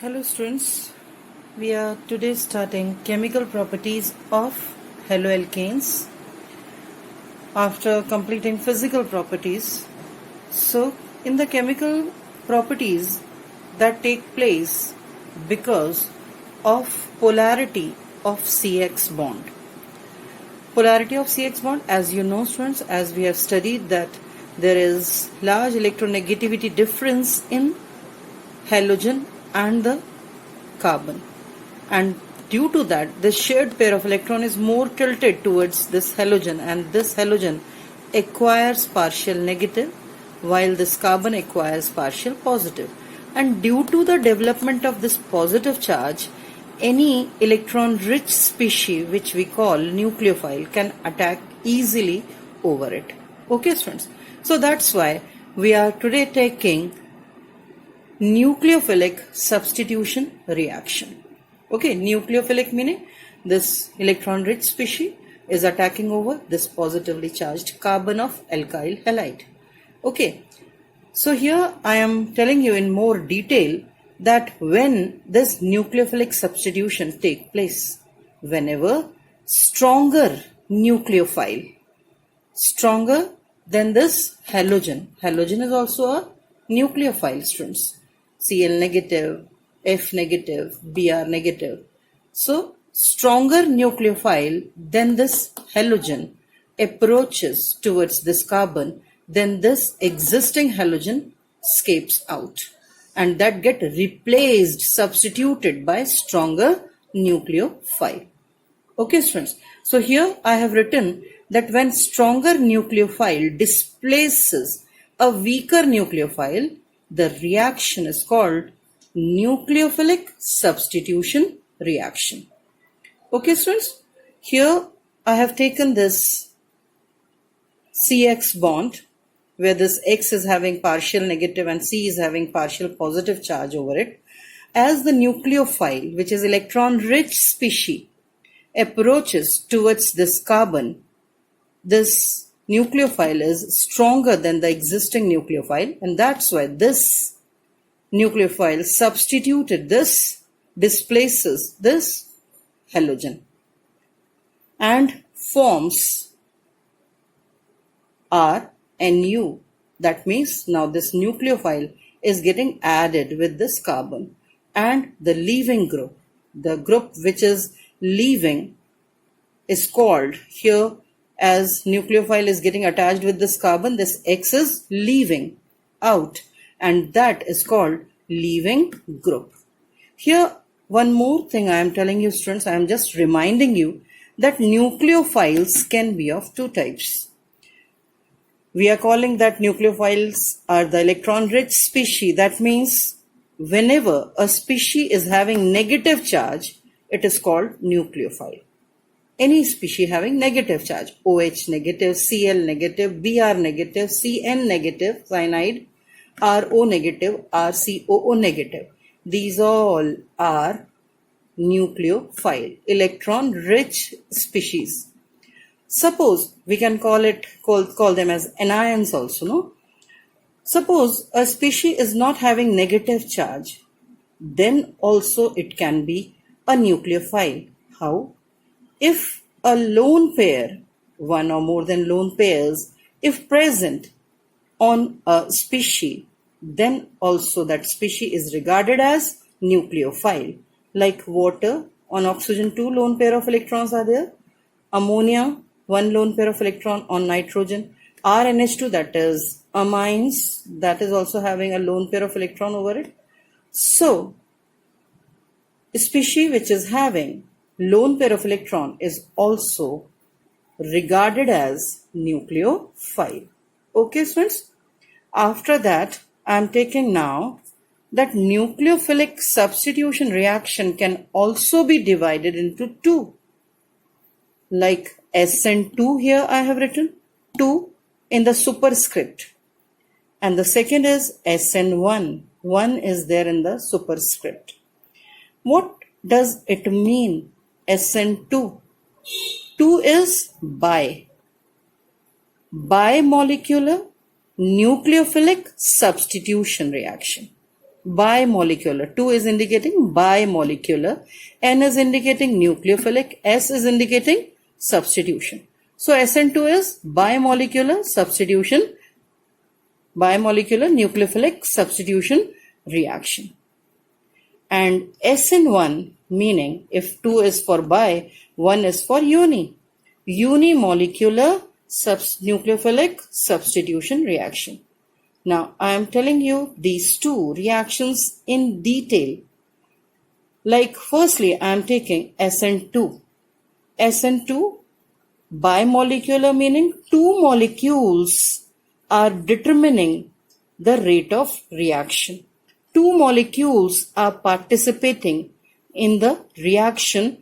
Hello students, we are today starting chemical properties of haloalkanes after completing physical properties. So in the chemical properties that take place because of polarity of CX bond. Polarity of CX bond, as you know students, as we have studied that there is large electronegativity difference in halogen and the carbon, and due to that the shared pair of electron is more tilted towards this halogen, and this halogen acquires partial negative while this carbon acquires partial positive, and due to the development of this positive charge, any electron rich species which we call nucleophile can attack easily over it. Okay students, so that's why we are today taking nucleophilic substitution reaction. Okay, nucleophilic meaning this electron rich species is attacking over this positively charged carbon of alkyl halide. Okay, so here I am telling you in more detail that when this nucleophilic substitution take place, whenever stronger nucleophile, stronger than this halogen is also a nucleophile students, Cl negative, F negative, Br negative. So stronger nucleophile than this halogen approaches towards this carbon, then this existing halogen escapes out, and that get replaced, substituted by stronger nucleophile. Okay students, so here I have written that when stronger nucleophile displaces a weaker nucleophile, the reaction is called nucleophilic substitution reaction. Okay students, here I have taken this CX bond where this X is having partial negative and C is having partial positive charge over it as the nucleophile, which is electron rich species, approaches towards this carbon. This nucleophile is stronger than the existing nucleophile, and that's why this nucleophile substituted this, displaces this halogen and forms RNU. That means now this nucleophile is getting added with this carbon, and the leaving group, the group which is leaving, is called here, as nucleophile is getting attached with this carbon, this X is leaving out, and that is called leaving group. Here one more thing I am telling you students, I am just reminding you that nucleophiles can be of two types. We are calling that nucleophiles are the electron rich species. That means whenever a species is having negative charge, it is called nucleophile. Any species having negative charge, OH negative, Cl negative, Br negative, Cn negative, cyanide, Ro negative, RCOO negative. These all are nucleophile, electron rich species. Suppose we can call them as anions also, no? Suppose a species is not having negative charge, then also it can be a nucleophile. How? If a lone pair, one or more than lone pairs, if present on a species, then also that species is regarded as nucleophile. Like water, on oxygen 2 lone pair of electrons are there, ammonia 1 lone pair of electron on nitrogen, RNH2 that is amines, that is also having a lone pair of electron over it. So a species which is having lone pair of electron is also regarded as nucleophile. Okay students, after that I am taking now that nucleophilic substitution reaction can also be divided into two, like SN2 here I have written 2 in the superscript, and the second is SN1, 1 is there in the superscript. What does it mean SN2? 2 is bimolecular nucleophilic substitution reaction. Bimolecular. 2 is indicating bimolecular. N is indicating nucleophilic. S is indicating substitution. So SN2 is bimolecular substitution, bimolecular nucleophilic substitution reaction. And SN1 meaning if 2 is for bi, 1 is for uni. Unimolecular nucleophilic substitution reaction. Now I am telling you these two reactions in detail. Like firstly I am taking SN2. SN2 bimolecular meaning two molecules are determining the rate of reaction. Two molecules are participating in the reaction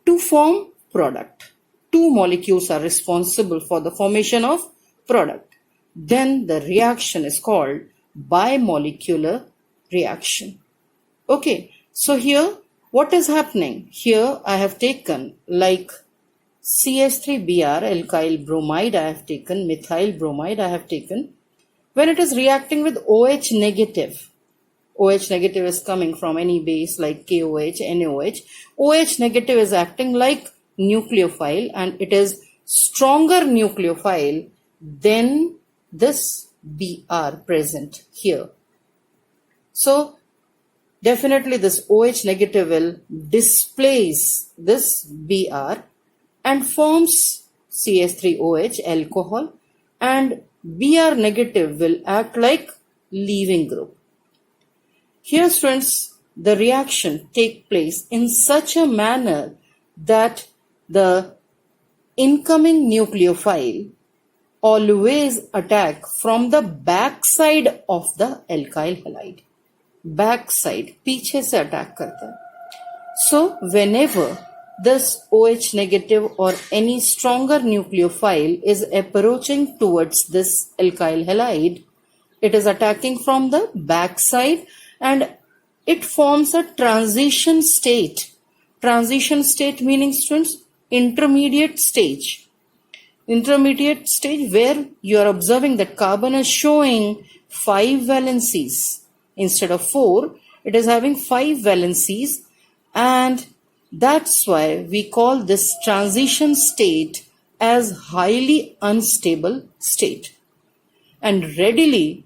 to form product. Two molecules are responsible for the formation of product. Then the reaction is called bimolecular reaction. Okay, so here what is happening? Here I have taken like CH3Br, alkyl bromide I have taken, methyl bromide I have taken. When it is reacting with OH negative, OH negative is coming from any base like KOH, NaOH. OH negative is acting like nucleophile and it is stronger nucleophile than this Br present here. So definitely this OH negative will displace this Br and forms CH3OH alcohol, and Br negative will act like leaving group. Here students, the reaction take place in such a manner that the incoming nucleophile always attack from the back side of the alkyl halide. Back side, पीछे से attack करता है. So whenever this OH negative or any stronger nucleophile is approaching towards this alkyl halide, it is attacking from the back side and it forms a transition state. Transition state meaning students intermediate stage. Intermediate stage where you are observing that carbon is showing 5 valencies. Instead of 4, it is having 5 valencies, and that's why we call this transition state as highly unstable state. And readily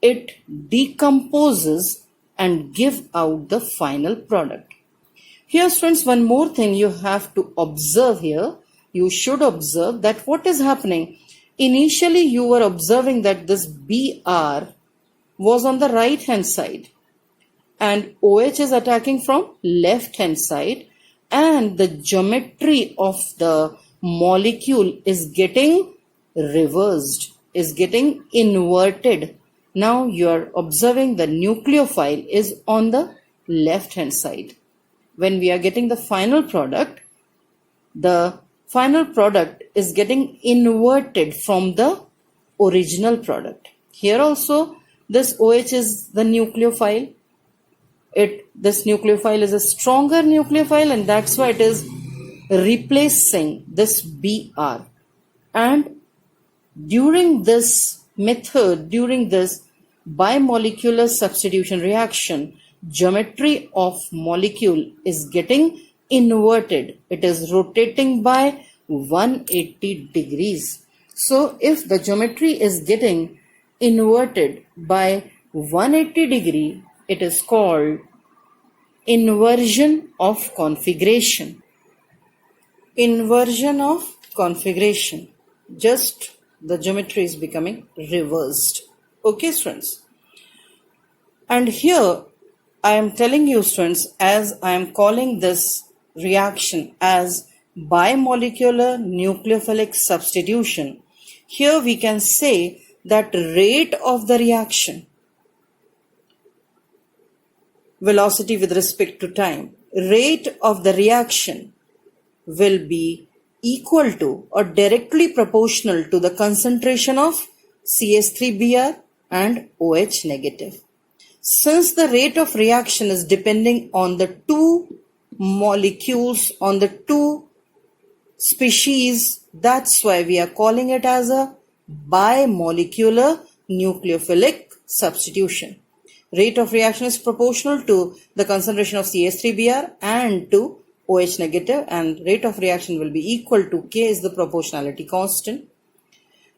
it decomposes and give out the final product. Here students, one more thing you have to observe here. You should observe that what is happening. Initially you were observing that this Br was on the right hand side and OH is attacking from left hand side, and the geometry of the molecule is getting reversed, is getting inverted. Now you are observing the nucleophile is on the left hand side. When we are getting the final product is getting inverted from the original product. Here also this OH is the nucleophile. This nucleophile is a stronger nucleophile and that's why it is replacing this Br. And during this method, during this bimolecular substitution reaction, geometry of molecule is getting inverted. It is rotating by 180 degrees. So if the geometry is getting inverted by 180 degree, it is called inversion of configuration. Inversion of configuration. Just the geometry is becoming reversed. Okay students. And here I am telling you students, as I am calling this reaction as bimolecular nucleophilic substitution, here we can say that rate of the reaction, velocity with respect to time, rate of the reaction will be equal to or directly proportional to the concentration of CH3Br and OH negative. Since the rate of reaction is depending on the two molecules, on the two species, that's why we are calling it as a bimolecular nucleophilic substitution. Rate of reaction is proportional to the concentration of CH3Br and to OH negative, and rate of reaction will be equal to K is the proportionality constant.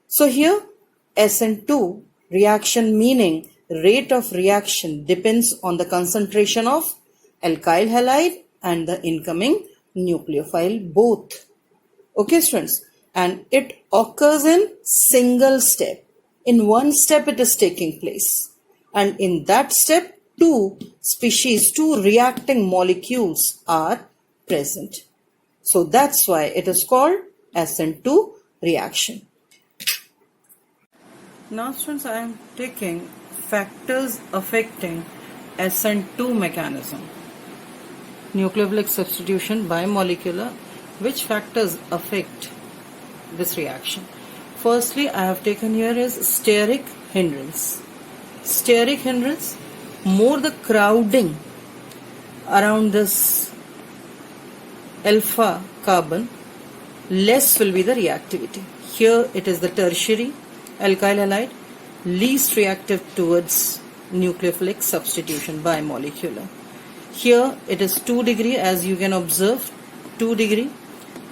So here SN2 reaction, meaning rate of reaction depends on the concentration of alkyl halide and the incoming nucleophile both. Okay students, and it occurs in single step. In one step it is taking place, and in that step two reacting molecules are present. So that's why it is called SN2 reaction. Now students, I am taking factors affecting SN2 mechanism. Nucleophilic substitution by molecular. Which factors affect this reaction? Firstly, I have taken here is steric hindrance. Steric hindrance, more the crowding around this alpha carbon, less will be the reactivity. Here it is the tertiary alkyl halide, least reactive towards nucleophilic substitution by molecular. Here it is 2 degree, as you can observe, 2 degree.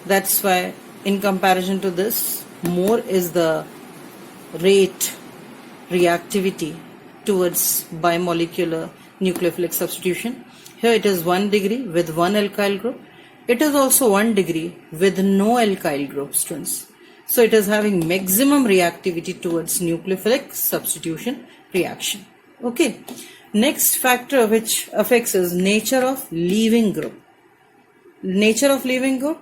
That's why in comparison to this, more is the rate reactivity towards bimolecular nucleophilic substitution. Here it is 1 degree with one alkyl group. It is also 1 degree with no alkyl group, students. So it is having maximum reactivity towards nucleophilic substitution reaction. Okay. Next factor which affects is nature of leaving group. Nature of leaving group,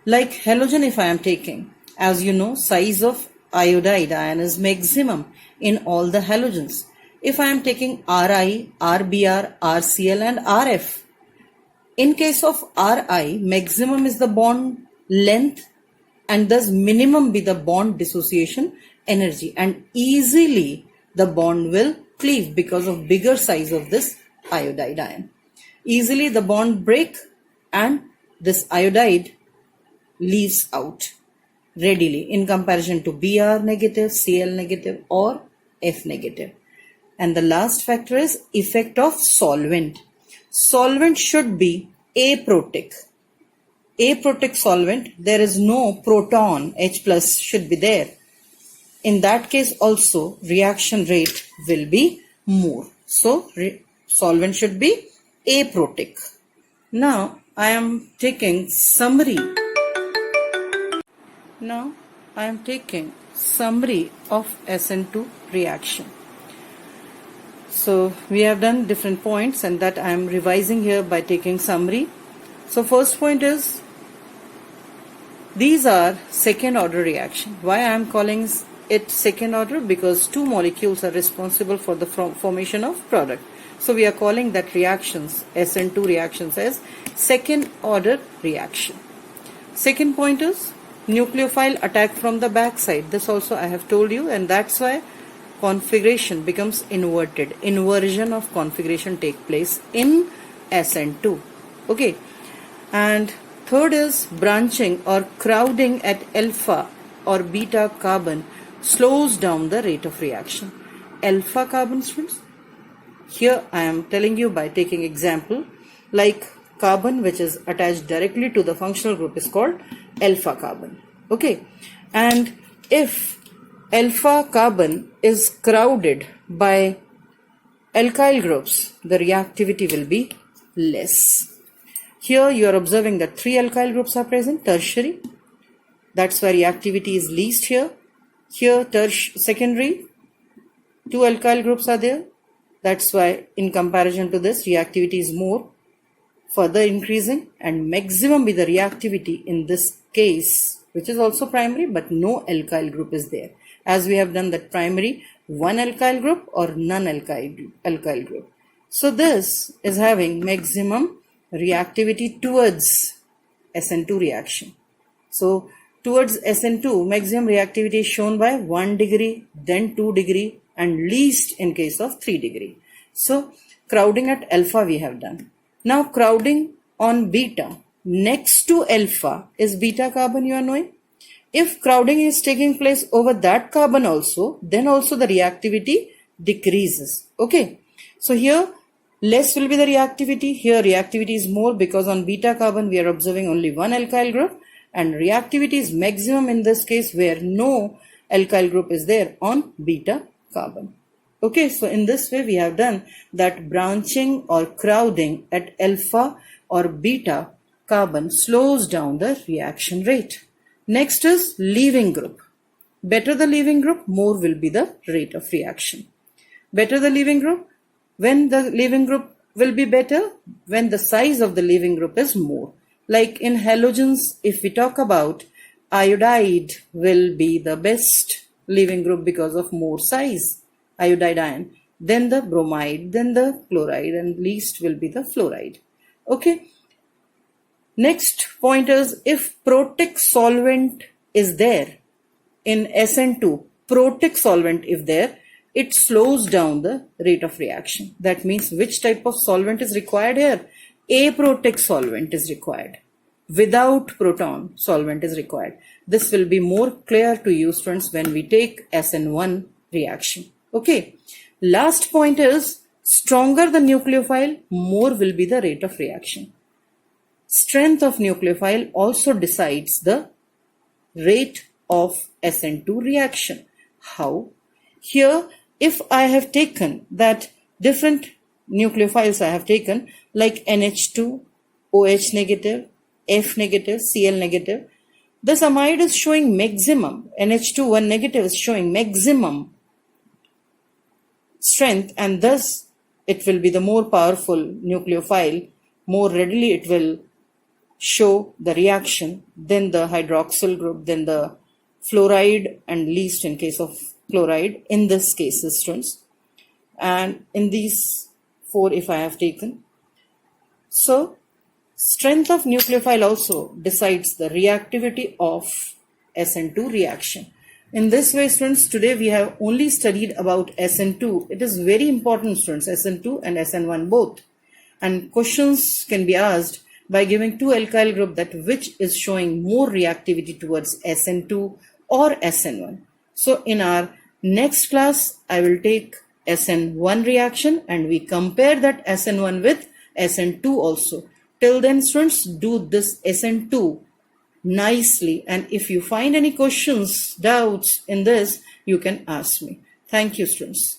like halogen if I am taking, as you know, size of iodide ion is maximum in all the halogens. If I am taking Ri, Rbr, Rcl and Rf, in case of Ri, maximum is the bond length and thus minimum be the bond dissociation energy, and easily the bond will cleave because of bigger size of this iodide ion. Easily the bond break and this iodide leaves out readily in comparison to Br negative, Cl negative or F negative. And the last factor is effect of solvent. Solvent should be aprotic. Aprotic solvent, there is no proton, H plus should be there. In that case also reaction rate will be more. So solvent should be aprotic. Now I am taking summary. Now I am taking summary of SN2 reaction. So we have done different points and that I am revising here by taking summary. So first point is, these are second order reaction. Why I am calling it second order? Because two molecules are responsible for the formation of product. So we are calling that reactions, SN2 reactions, as second order reaction. Second point is nucleophile attack from the back side. This also I have told you, and that's why configuration becomes inverted. Inversion of configuration take place in SN2. Okay. And third is branching or crowding at alpha or beta carbon slows down the rate of reaction. Alpha carbon, students, here I am telling you by taking example, like carbon which is attached directly to the functional group is called alpha carbon. Okay. And if alpha carbon is crowded by alkyl groups, the reactivity will be less. Here you are observing that 3 alkyl groups are present, tertiary. That's why reactivity is least here. Here secondary, 2 alkyl groups are there. That's why in comparison to this, reactivity is more, further increasing, and maximum be the reactivity in this case, which is also primary, but no alkyl group is there. As we have done that primary, 1 alkyl group or non-alkyl group. So this is having maximum reactivity towards SN2 reaction. So towards SN2, maximum reactivity is shown by 1 degree, then 2 degree, and least in case of 3 degree. So crowding at alpha we have done. Now crowding on beta. Next to alpha is beta carbon, you are knowing. If crowding is taking place over that carbon also, then also the reactivity decreases. Okay. So here less will be the reactivity. Here reactivity is more because on beta carbon we are observing only one alkyl group, and reactivity is maximum in this case where no alkyl group is there on beta carbon. Okay, so in this way we have done that branching or crowding at alpha or beta carbon slows down the reaction rate. Next is leaving group. Better the leaving group, more will be the rate of reaction. Better the leaving group, when the leaving group will be better? When the size of the leaving group is more. Like in halogens, if we talk about, iodide will be the best leaving group because of more size, iodide ion. Then the bromide, then the chloride, and least will be the fluoride. Okay. Next point is, if protic solvent is there in SN2, protic solvent if there, it slows down the rate of reaction. That means which type of solvent is required here? Aprotic solvent is required. Without proton solvent is required. This will be more clear to you, students, when we take SN1 reaction. Okay. Last point is, stronger the nucleophile, more will be the rate of reaction. Strength of nucleophile also decides the rate of SN2 reaction. How? Here, if I have taken that different nucleophiles I have taken, like NH2, OH negative, F negative, Cl negative, this amide is showing maximum, NH2 1 negative is showing maximum strength, and thus it will be the more powerful nucleophile, more readily it will show the reaction, then the hydroxyl group, then the fluoride, and least in case of chloride in this case, students. And in these four if I have taken. So strength of nucleophile also decides the reactivity of SN2 reaction. In this way, students, today we have only studied about SN2. It is very important, students, SN2 and SN1 both. And questions can be asked by giving two alkyl group that which is showing more reactivity towards SN2 or SN1. So in our next class, I will take SN1 reaction and we compare that SN1 with SN2 also. Till then, students, do this SN2 nicely, and if you find any questions, doubts in this, you can ask me. Thank you, students.